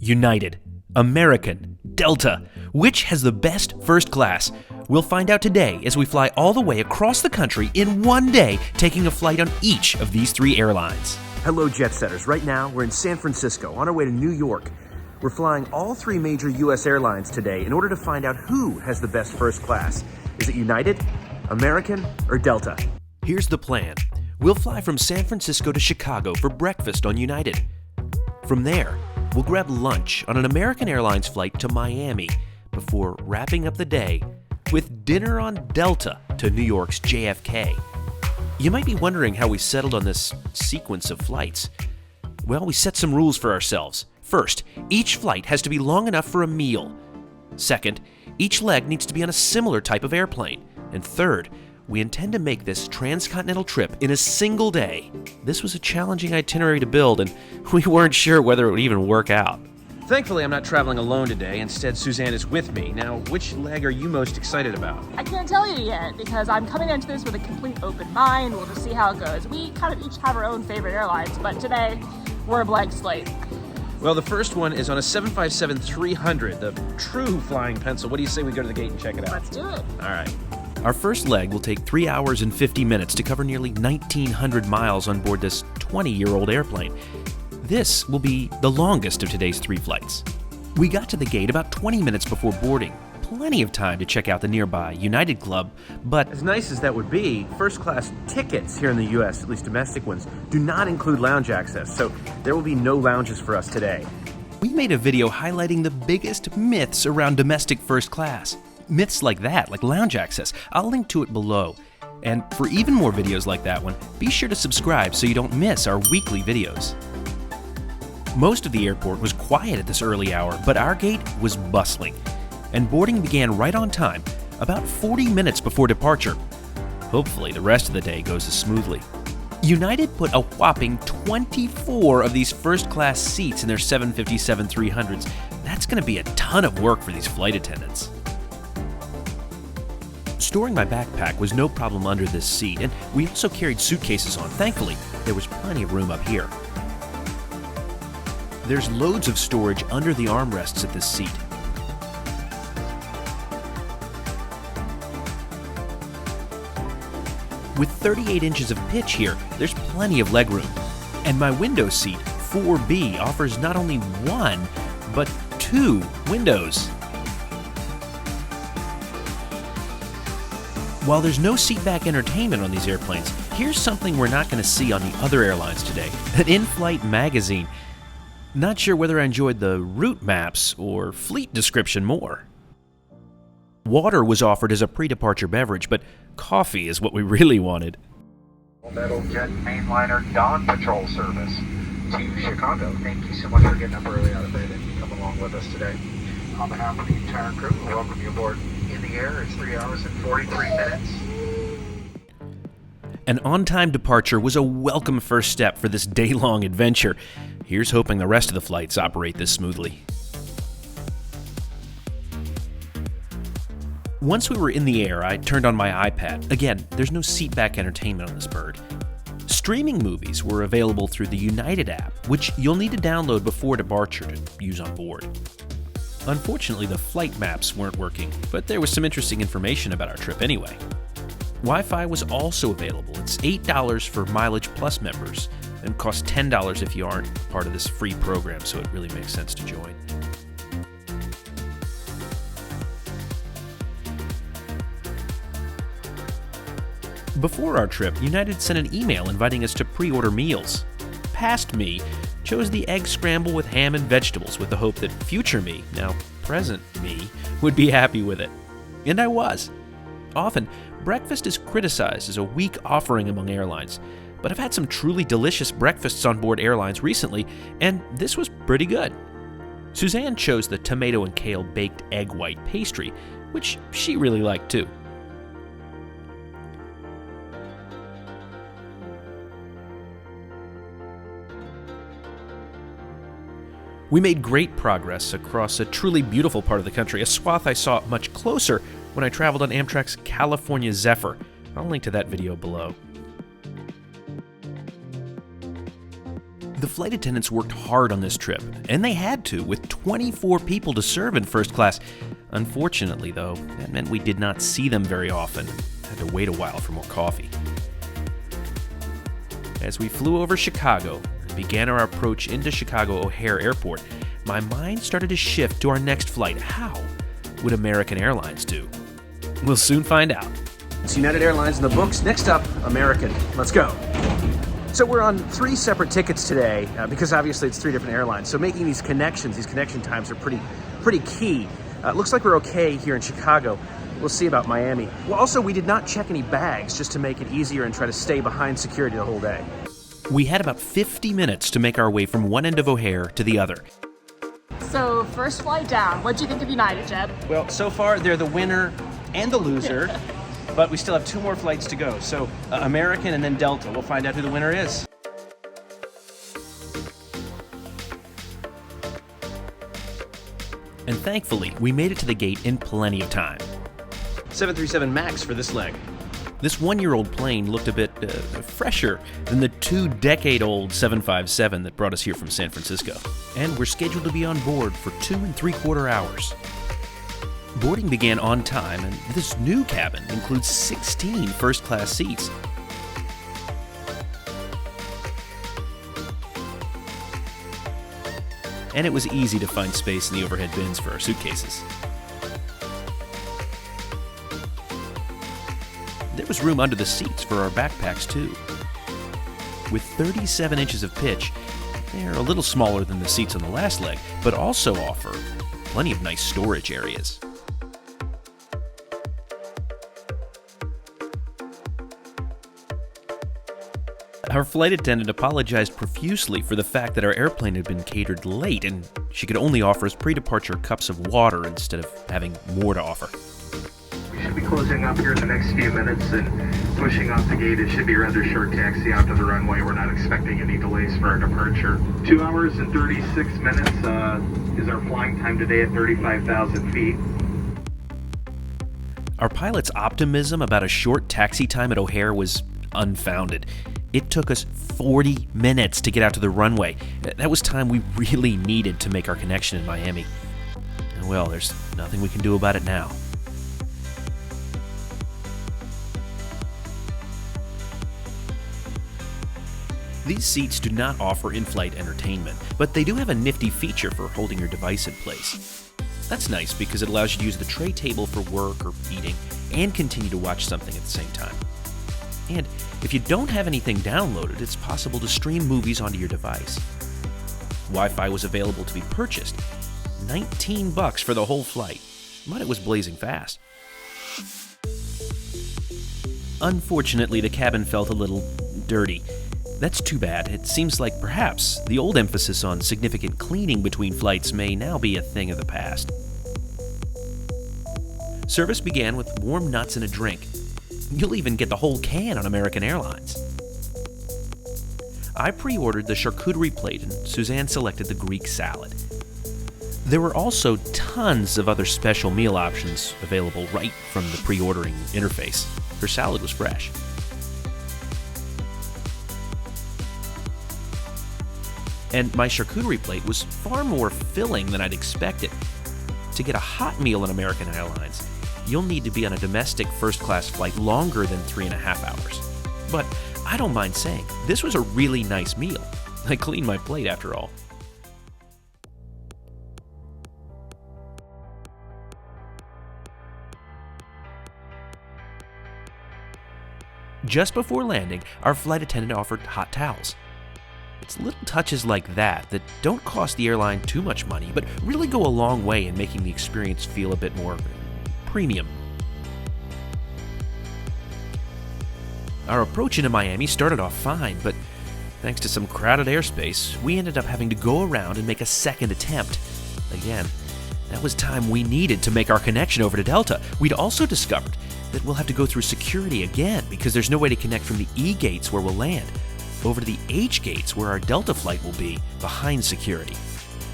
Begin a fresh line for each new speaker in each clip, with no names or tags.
United, American, Delta. Which has the best first class? We'll find out today as we fly all the way across the country in one day, taking a flight on each of these three airlines.
Hello, jet setters. Right now, we're in San Francisco on our way to New York. We're flying all three major U.S. airlines today in order to find out who has the best first class. Is it United, American, or Delta?
Here's the plan. We'll fly from San Francisco to Chicago for breakfast on United. From there, we'll grab lunch on an American Airlines flight to Miami before wrapping up the day with dinner on Delta to New York's JFK. You might be wondering how we settled on this sequence of flights. Well, we set some rules for ourselves. First, each flight has to be long enough for a meal. Second, each leg needs to be on a similar type of airplane. And third, we intend to make this transcontinental trip in a single day. This was a challenging itinerary to build, and we weren't sure whether it would even work out.
Thankfully, I'm not traveling alone today. Instead, Suzanne is with me. Now, which leg are you most excited about?
I can't tell you yet because I'm coming into this with a complete open mind. We'll just see how it goes. We kind of each have our own favorite airlines, but today we're a blank slate.
Well, the first one is on a 757-300, the true flying pencil. What do you say we go to the gate and check it out?
Let's do it.
All right.
Our first leg will take 3 hours and 50 minutes to cover nearly 1,900 miles on board this 20-year-old airplane. This will be the longest of today's three flights. We got to the gate about 20 minutes before boarding. Plenty of time to check out the nearby United Club, but
As nice as that would be, first class tickets here in the U.S., at least domestic ones, do not include lounge access, so there will be no lounges for us today.
we made a video highlighting the biggest myths around domestic first class. Myths like that, like lounge access. I'll link to it below. And for even more videos like that one, be sure to subscribe so you don't miss our weekly videos. Most of the airport was quiet at this early hour, but our gate was bustling, and boarding began right on time, about 40 minutes before departure. Hopefully the rest of the day goes as smoothly. United put a whopping 24 of these first-class seats in their 757-300s. That's going to be a ton of work for these flight attendants. Storing my backpack was no problem under this seat, and we also carried suitcases on. Thankfully, there was plenty of room up here. There's loads of storage under the armrests at this seat. With 38 inches of pitch here, there's plenty of legroom. And my window seat, 4B, offers not only one, but two windows. While there's no seatback entertainment on these airplanes, here's something we're not going to see on the other airlines today: an in-flight magazine. Not sure whether I enjoyed the route maps or fleet description more. Water was offered as a pre-departure beverage, but coffee is what we really wanted.
Metaljet mainliner dawn patrol service to Chicago. Thank you so much for getting up early out of bed and coming along with us today. On behalf of the entire crew, we welcome you aboard In the Air. It's 3 hours and 43 minutes.
An on-time departure was a welcome first step for this day-long adventure. Here's hoping the rest of the flights operate this smoothly. Once we were in the air, I turned on my iPad. Again, there's no seatback entertainment on this bird. Streaming movies were available through the United app, which you'll need to download before departure to use on board. Unfortunately, the flight maps weren't working, but there was some interesting information about our trip anyway. Wi-Fi was also available. It's $8 for Mileage Plus members, and costs $10 if you aren't part of this free program, so it really makes sense to join. Before our trip, United sent an email inviting us to pre-order meals. Past me chose the egg scramble with ham and vegetables with the hope that future me, now present me, would be happy with it. And I was. Often, breakfast is criticized as a weak offering among airlines, but I've had some truly delicious breakfasts on board airlines recently, and this was pretty good. Suzanne chose the tomato and kale baked egg white pastry, which she really liked too. We made great progress across a truly beautiful part of the country, a swath I saw much closer when I traveled on Amtrak's California Zephyr. I'll link to that video below. The flight attendants worked hard on this trip, and they had to, with 24 people to serve in first class. Unfortunately, though, that meant we did not see them very often. Had to wait a while for more coffee. As we flew over Chicago and began our approach into Chicago O'Hare Airport, my mind started to shift to our next flight. How would American Airlines do? We'll soon find out.
It's United Airlines in the books. Next up, American. Let's go. So we're on 3 separate tickets today because obviously it's 3 different airlines. So making these connections, these connection times are pretty key. Looks like we're okay here in Chicago. We'll see about Miami. Well, also, we did not check any bags just to make it easier and try to stay behind security the whole day.
We had about 50 minutes to make our way from one end of O'Hare to the other.
So, first flight down. What'd you think of United, Jed?
Well, so far they're the winner and the loser, but we still have 2 more flights to go. So American and then Delta. We'll find out who the winner is.
And thankfully, we made it to the gate in plenty of time.
737 MAX for this leg.
This 1-year-old plane looked a bit fresher than the 2-decade-old 757 that brought us here from San Francisco. And we're scheduled to be on board for 2 3/4 hours. Boarding began on time, and this new cabin includes 16 first-class seats. And it was easy to find space in the overhead bins for our suitcases. There was room under the seats for our backpacks, too. With 37 inches of pitch, they're a little smaller than the seats on the last leg, but also offer plenty of nice storage areas. Our flight attendant apologized profusely for the fact that our airplane had been catered late and she could only offer us pre-departure cups of water instead of having more to offer.
We should be closing up here in the next few minutes and pushing off the gate. It should be a rather short taxi out to the runway. We're not expecting any delays for our departure. 2 hours and 36 minutes is our flying time today at 35,000 feet.
Our pilot's optimism about a short taxi time at O'Hare was unfounded. It took us 40 minutes to get out to the runway. That was time we really needed to make our connection in Miami. Well, there's nothing we can do about it now. These seats do not offer in-flight entertainment, but they do have a nifty feature for holding your device in place. That's nice because it allows you to use the tray table for work or eating and continue to watch something at the same time. And if you don't have anything downloaded, it's possible to stream movies onto your device. Wi-Fi was available to be purchased. $19 for the whole flight, but it was blazing fast. Unfortunately, the cabin felt a little dirty. That's too bad. It seems like perhaps the old emphasis on significant cleaning between flights may now be a thing of the past. Service began with warm nuts and a drink. You'll even get the whole can on American Airlines. I pre-ordered the charcuterie plate and Suzanne selected the Greek salad. There were also tons of other special meal options available right from the pre-ordering interface. Her salad was fresh. And my charcuterie plate was far more filling than I'd expected. To get a hot meal on American Airlines, you'll need to be on a domestic first-class flight longer than 3.5 hours. But I don't mind saying, this was a really nice meal. I cleaned my plate after all. Just before landing, our flight attendant offered hot towels. It's little touches like that that don't cost the airline too much money, but really go a long way in making the experience feel a bit more premium. Our approach into Miami started off fine, but thanks to some crowded airspace, we ended up having to go around and make a second attempt. Again, that was time we needed to make our connection over to Delta. We'd also discovered that we'll have to go through security again because there's no way to connect from the E gates where we'll land over to the H gates where our Delta flight will be behind security.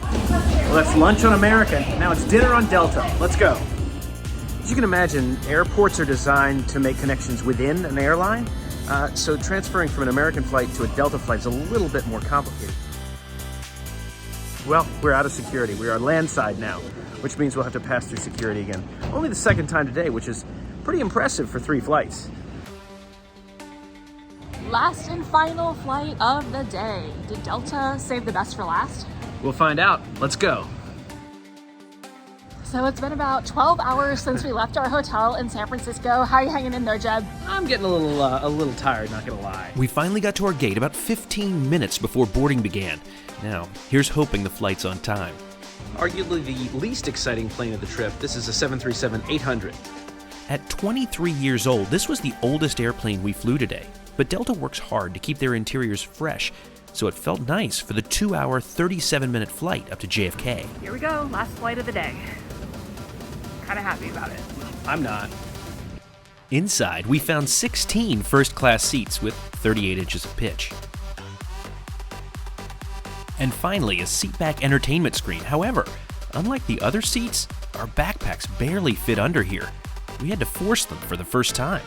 Well, that's lunch on American. Now it's dinner on Delta. Let's go. As you can imagine, airports are designed to make connections within an airline, so transferring from an American flight to a Delta flight is a little bit more complicated. Well, we're out of security. We are landside now, which means we'll have to pass through security again. Only the second time today, which is pretty impressive for 3 flights.
Last and final flight of the day. Did Delta save the best for last?
We'll find out. Let's go.
So it's been about 12 hours since we left our hotel in San Francisco. How are you hanging in there, Jeb?
I'm getting a little tired, not gonna lie.
We finally got to our gate about 15 minutes before boarding began. Now, here's hoping the flight's on time.
Arguably the least exciting plane of the trip, this is a 737-800.
At 23 years old, this was the oldest airplane we flew today. But Delta works hard to keep their interiors fresh, so it felt nice for the 2-hour, 37-minute flight up to JFK.
Here we go, last flight of the day. Kind of happy about it.
I'm not.
Inside, we found 16 first-class seats with 38 inches of pitch. And finally, a seatback entertainment screen. However, unlike the other seats, our backpacks barely fit under here. We had to force them for the first time.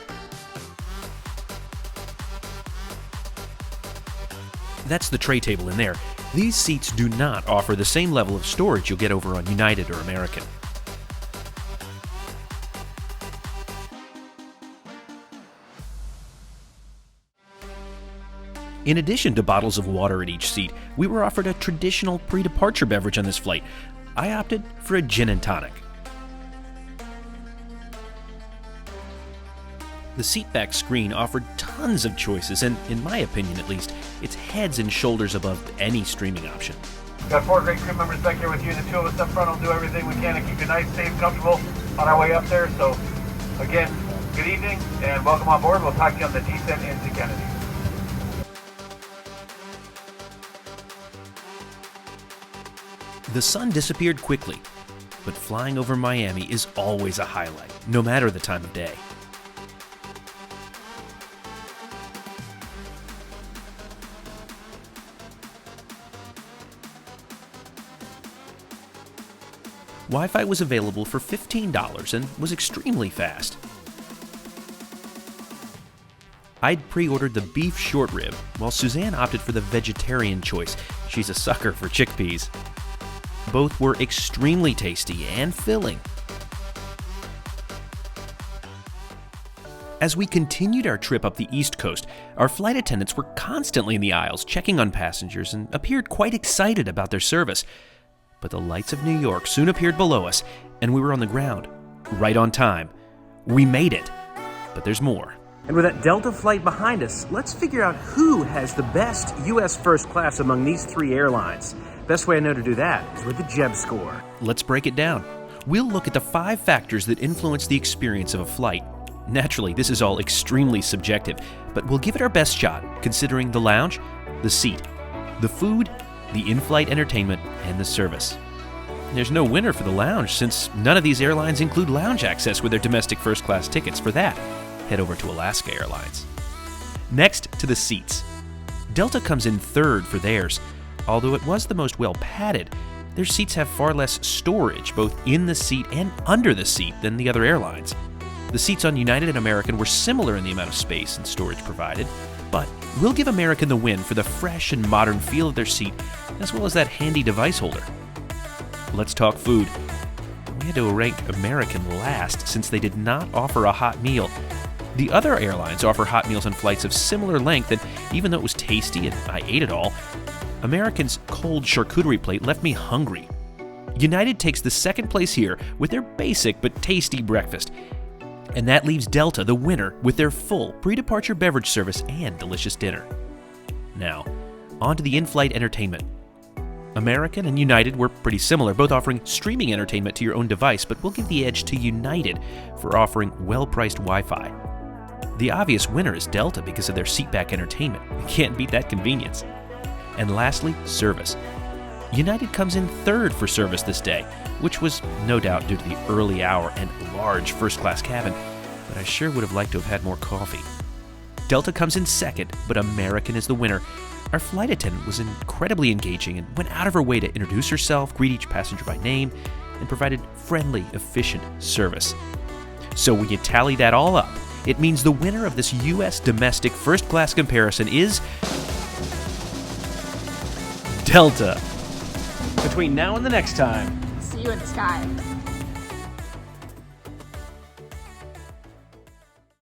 That's the tray table in there. These seats do not offer the same level of storage you'll get over on United or American. In addition to bottles of water at each seat, we were offered a traditional pre-departure beverage on this flight. I opted for a gin and tonic. The seatback screen offered tons of choices, and in my opinion at least, it's heads and shoulders above any streaming option.
Got 4 great crew members back here with you. The 2 of us up front will do everything we can to keep you nice, safe, comfortable on our way up there. So, again, good evening and welcome on board. We'll talk to you on the descent into Kennedy.
The sun disappeared quickly, but flying over Miami is always a highlight, no matter the time of day. Wi-Fi was available for $15 and was extremely fast. I'd pre-ordered the beef short rib, while Suzanne opted for the vegetarian choice. She's a sucker for chickpeas. Both were extremely tasty and filling. As we continued our trip up the East Coast, our flight attendants were constantly in the aisles checking on passengers and appeared quite excited about their service. But the lights of New York soon appeared below us, and we were on the ground, right on time. We made it, but there's more.
And with that Delta flight behind us, let's figure out who has the best U.S. first class among these 3 airlines. Best way I know to do that is with the Jeb score.
Let's break it down. We'll look at the 5 factors that influence the experience of a flight. Naturally, this is all extremely subjective, but we'll give it our best shot, considering the lounge, the seat, the food, the in-flight entertainment, and the service. There's no winner for the lounge, since none of these airlines include lounge access with their domestic first-class tickets. For that, head over to Alaska Airlines. Next, to the seats. Delta comes in 3rd for theirs. Although it was the most well-padded, their seats have far less storage, both in the seat and under the seat, than the other airlines. The seats on United and American were similar in the amount of space and storage provided, but we'll give American the win for the fresh and modern feel of their seat, as well as that handy device holder. Let's talk food. We had to rank American last since they did not offer a hot meal. The other airlines offer hot meals on flights of similar length, and even though it was tasty and I ate it all, American's cold charcuterie plate left me hungry. United takes the 2nd place here with their basic but tasty breakfast. And that leaves Delta the winner with their full pre-departure beverage service and delicious dinner. Now, on to the in-flight entertainment. American and United were pretty similar, both offering streaming entertainment to your own device, but we'll give the edge to United for offering well-priced Wi-Fi. The obvious winner is Delta because of their seatback entertainment. You can't beat that convenience. And lastly, service. United comes in 3rd for service this day, which was no doubt due to the early hour and large first-class cabin, but I sure would have liked to have had more coffee. Delta comes in 2nd, but American is the winner. Our flight attendant was incredibly engaging and went out of her way to introduce herself, greet each passenger by name, and provided friendly, efficient service. So when you tally that all up, it means the winner of this U.S. domestic first-class comparison is Delta.
Between now and the next time.
See you in the sky.